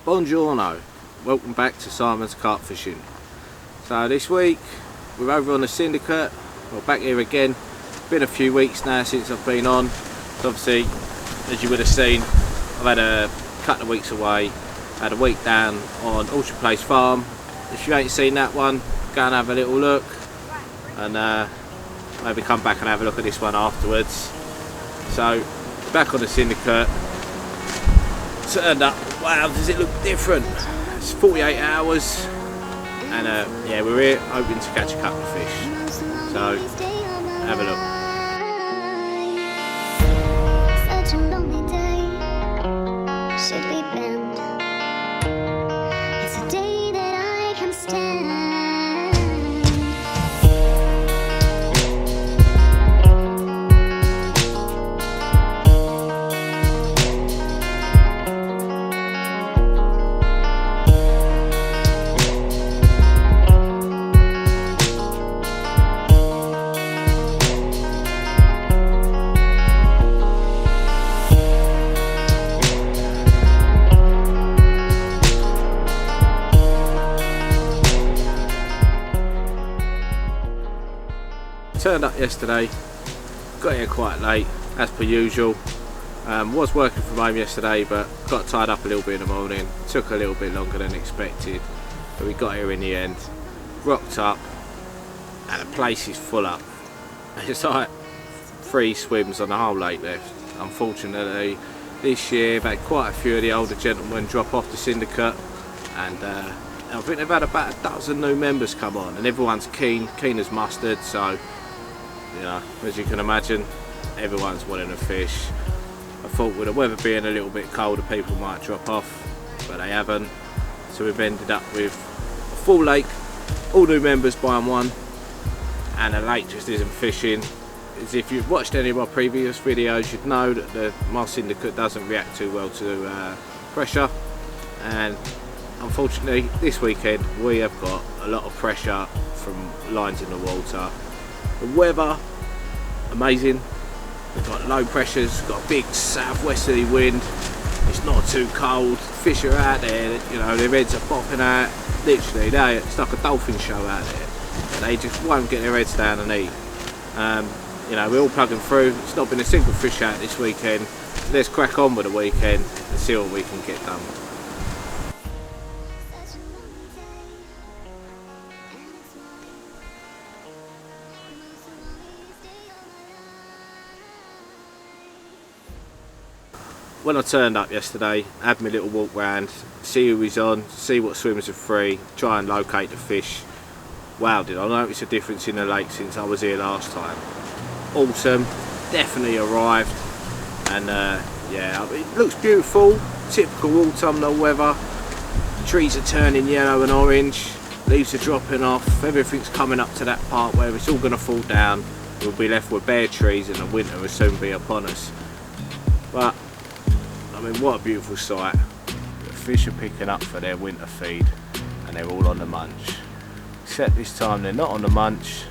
Buongiorno, welcome back to Simon's Carp Fishing. So this week we're over on the Syndicate. We're back here again. Been a few weeks now since I've been on. So obviously, as you would have seen, I've had a couple of weeks away. I had a week down on Orchard Place Farm. If you ain't seen that one, go and have a little look, and maybe come back and have a look at this one afterwards. So back on the Syndicate. Turned up. Wow, does it look different? It's 48 hours, and yeah, we're here hoping to catch a couple of fish. So have a look. Such a lonely day. Should we bend? It's a day that I can stand. Turned up yesterday, got here quite late as per usual. Was working from home yesterday, but got tied up a little bit in the morning. Took a little bit longer than expected, but we got here in the end. Rocked up, and the place is full up. It's like 3 swims on the whole lake left. Unfortunately, this year we've had quite a few of the older gentlemen drop off the Syndicate, and I think they've had about a dozen new members come on, and everyone's keen as mustard. So, you know, as you can imagine, everyone's wanting to fish. I thought with the weather being a little bit colder, people might drop off, but they haven't. So we've ended up with a full lake, all new members bar one, and the lake just isn't fishing. As if you've watched any of my previous videos, you'd know that my Syndicate doesn't react too well to pressure, and unfortunately this weekend we have got a lot of pressure from lines in the water. The weather, amazing. We've got low pressures, got a big southwesterly wind. It's not too cold. Fish are out there, you know, their heads are popping out. Literally, it's like a dolphin show out there. They just won't get their heads down and eat. You know, we're all plugging through. It's not been a single fish out this weekend. Let's crack on with the weekend and see what we can get done. When I turned up yesterday, I had my little walk round, see who was on, see what swims are free, try and locate the fish. Wow, did I notice a difference in the lake since I was here last time. Awesome, definitely arrived, and yeah, it looks beautiful, typical autumnal weather. Trees are turning yellow and orange, leaves are dropping off, everything's coming up to that part where it's all going to fall down. We'll be left with bare trees and the winter will soon be upon us. But I mean, what a beautiful sight. The fish are picking up for their winter feed, and they're all on the munch. Except this time they're not on the munch,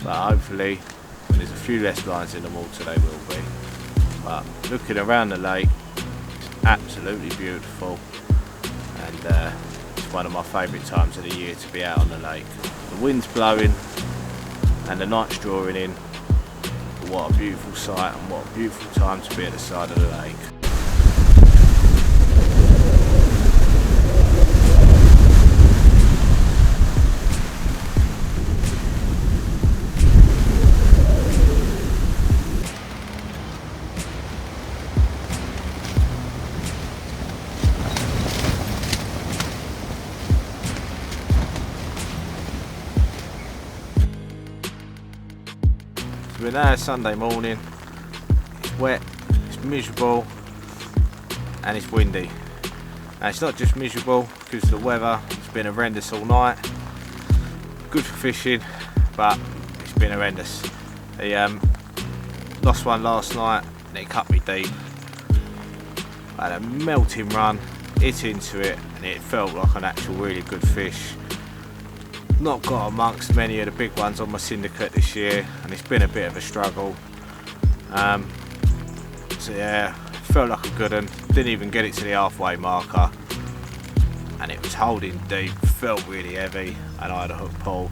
but hopefully when there's a few less lines in the water they will be. But looking around the lake, it's absolutely beautiful, and it's one of my favourite times of the year to be out on the lake. The wind's blowing and the night's drawing in. But what a beautiful sight, and what a beautiful time to be at the side of the lake. We're now Sunday morning, it's wet, it's miserable, and it's windy. Now it's not just miserable because of the weather, it's been horrendous all night. Good for fishing, but it's been horrendous. I lost one last night and it cut me deep. I had a melting run, hit into it, and it felt like an actual really good fish. Not got amongst many of the big ones on my Syndicate this year, and it's been a bit of a struggle. So yeah, felt like a good one. Didn't even get it to the halfway marker. and it was holding deep, felt really heavy, and I had a hook pull.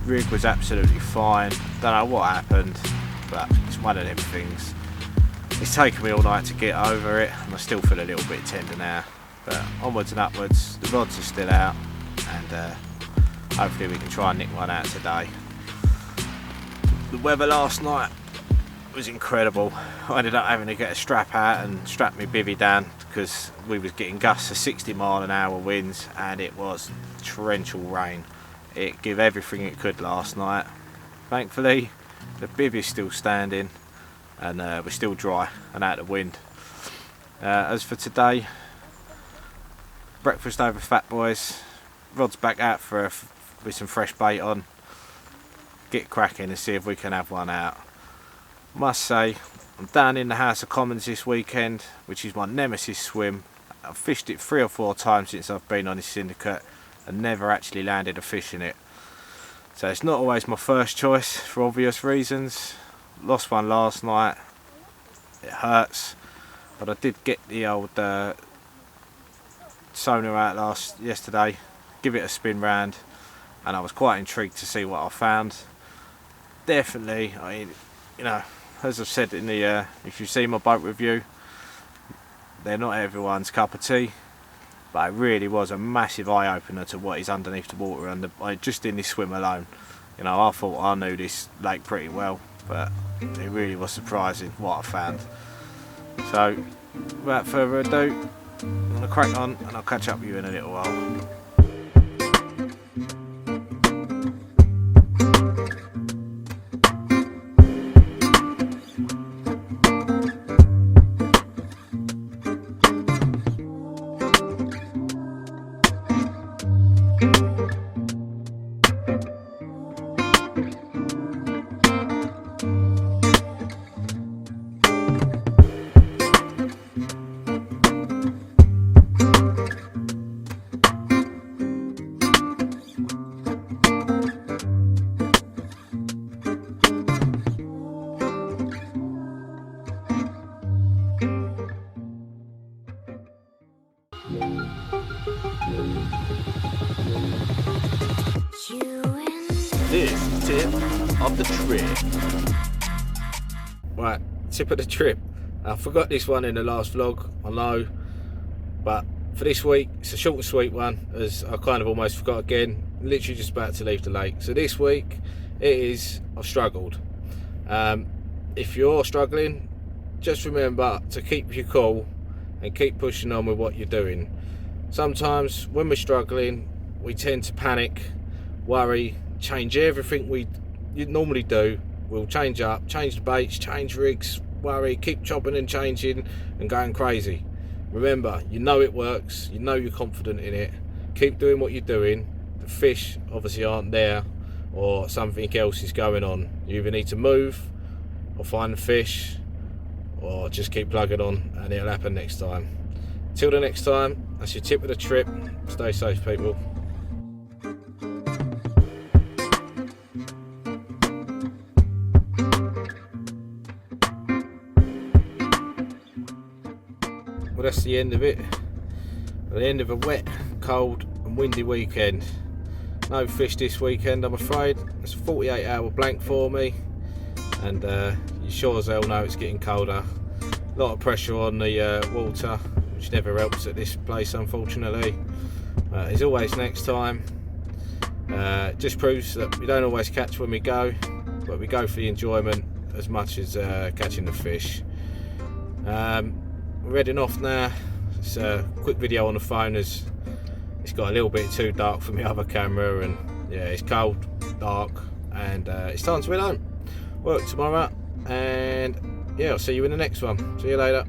Rig was absolutely fine. Don't know what happened, but it's one of them things. It's taken me all night to get over it, and I still feel a little bit tender now. But onwards and upwards, the rods are still out, and hopefully we can try and nick one out today. The weather last night was incredible. I ended up having to get a strap out and strap my bivvy down because we was getting gusts of 60-mile-an-hour winds, and it was torrential rain. It gave everything it could last night. Thankfully, the bivvy's still standing, and we're still dry and out of wind. As for today, breakfast over Fat Boys, rod's back out with some fresh bait on. Get cracking and see if we can have one out. Must say, I'm down in the House of Commons this weekend, which is my nemesis swim. I've fished it 3 or 4 times since I've been on this syndicate and never actually landed a fish in it. So it's not always my first choice for obvious reasons. Lost one last night, it hurts, but I did get the old sonar out yesterday, give it a spin round, and I was quite intrigued to see what I found. Definitely, I mean, you know, as I've said in the if you see my boat review, they're not everyone's cup of tea, but it really was a massive eye-opener to what is underneath the water, and just in this swim alone. You know, I thought I knew this lake pretty well, but it really was surprising what I found. So without further ado, I'm going to crack on and I'll catch up with you in a little while. This tip of the trip. Right, tip of the trip. I forgot this one in the last vlog, I know, but for this week it's a short and sweet one, as I kind of almost forgot again, literally just about to leave the lake. So this week it is, I've struggled. If you're struggling, just remember to keep your cool and keep pushing on with what you're doing. Sometimes when we're struggling, we tend to panic, worry, change everything we normally do. We'll change up, change the baits, change rigs, worry, keep chopping and changing and going crazy. Remember, you know it works, you know you're confident in it. Keep doing what you're doing. The fish obviously aren't there, or something else is going on. You either need to move or find the fish, or just keep plugging on and it'll happen next time. Till the next time, that's your tip of the trip. Stay safe, people. Well, that's the end of it. The end of a wet, cold and windy weekend. No fish this weekend, I'm afraid. It's a 48-hour blank for me, and you sure as hell know it's getting colder. A lot of pressure on the water, which never helps at this place, unfortunately. As always, next time. It just proves that we don't always catch when we go, but we go for the enjoyment as much as catching the fish. We're heading off now. It's a quick video on the phone as it's got a little bit too dark for my other camera, and yeah, it's cold, dark, and it's time to head home. Work tomorrow, and yeah, I'll see you in the next one. See you later.